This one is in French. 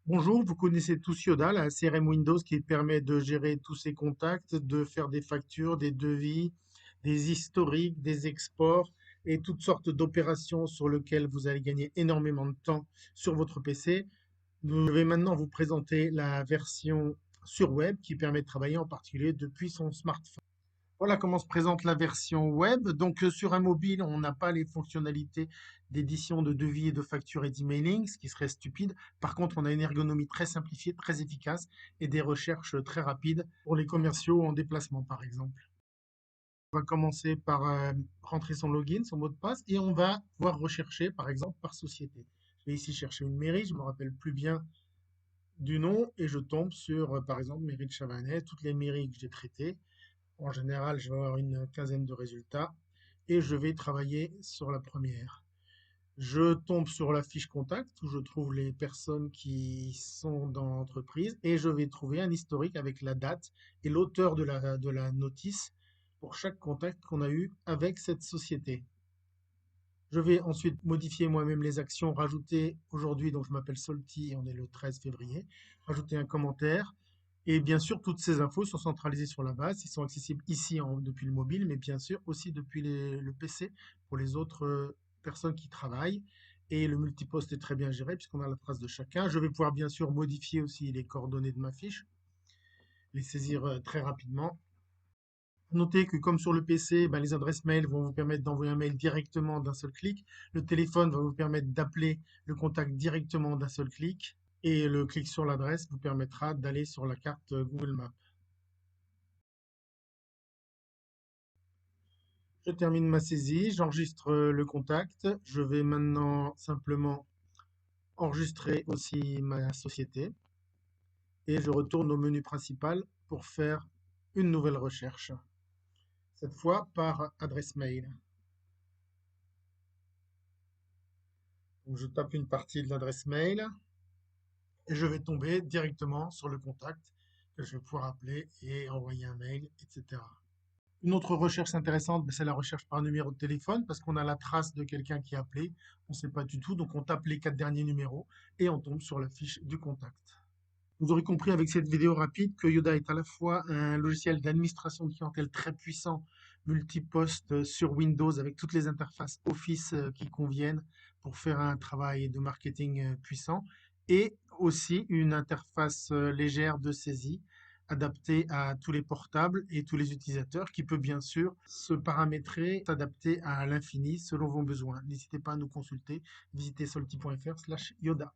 Bonjour, vous connaissez tous Yoda, la CRM Windows qui permet de gérer tous ses contacts, de faire des factures, des devis, des historiques, des exports et toutes sortes d'opérations sur lesquelles vous allez gagner énormément de temps sur votre PC. Je vais maintenant vous présenter la version sur web qui permet de travailler en particulier depuis son smartphone. Voilà comment se présente la version web. Donc, sur un mobile, on n'a pas les fonctionnalités d'édition de devis et de factures et d'emailing, ce qui serait stupide. Par contre, on a une ergonomie très simplifiée, très efficace et des recherches très rapides pour les commerciaux en déplacement, par exemple. On va commencer par rentrer son login, son mot de passe, et on va pouvoir rechercher, par exemple, par société. Je vais ici chercher une mairie, je ne me rappelle plus bien du nom, et je tombe sur, par exemple, mairie de Chabanais, toutes les mairies que j'ai traitées. En général, je vais avoir une quinzaine de résultats et je vais travailler sur la première. Je tombe sur la fiche contact où je trouve les personnes qui sont dans l'entreprise et je vais trouver un historique avec la date et l'auteur de la notice pour chaque contact qu'on a eu avec cette société. Je vais ensuite modifier moi-même les actions, rajouter aujourd'hui, donc je m'appelle Solti et on est le 13 février, rajouter un commentaire. Et bien sûr, toutes ces infos sont centralisées sur la base. Ils sont accessibles ici depuis le mobile, mais bien sûr aussi depuis le PC pour les autres personnes qui travaillent. Et le multiposte est très bien géré puisqu'on a la trace de chacun. Je vais pouvoir bien sûr modifier aussi les coordonnées de ma fiche, les saisir très rapidement. Notez que comme sur le PC, ben, les adresses mail vont vous permettre d'envoyer un mail directement d'un seul clic. Le téléphone va vous permettre d'appeler le contact directement d'un seul clic. Et le clic sur l'adresse vous permettra d'aller sur la carte Google Maps. Je termine ma saisie, j'enregistre le contact. Je vais maintenant simplement enregistrer aussi ma société et je retourne au menu principal pour faire une nouvelle recherche, cette fois par adresse mail. Donc, je tape une partie de l'adresse mail et je vais tomber directement sur le contact que je vais pouvoir appeler et envoyer un mail, etc. Une autre recherche intéressante, ben, c'est la recherche par numéro de téléphone parce qu'on a la trace de quelqu'un qui a appelé. On ne sait pas du tout, donc on tape les 4 derniers numéros et on tombe sur la fiche du contact. Vous aurez compris avec cette vidéo rapide que Yoda est à la fois un logiciel d'administration de clientèle très puissant, multiposte sur Windows avec toutes les interfaces Office qui conviennent pour faire un travail de marketing puissant, et aussi une interface légère de saisie adaptée à tous les portables et tous les utilisateurs qui peut bien sûr se paramétrer, s'adapter à l'infini selon vos besoins. N'hésitez pas à nous consulter, visitez solti.fr/yoda.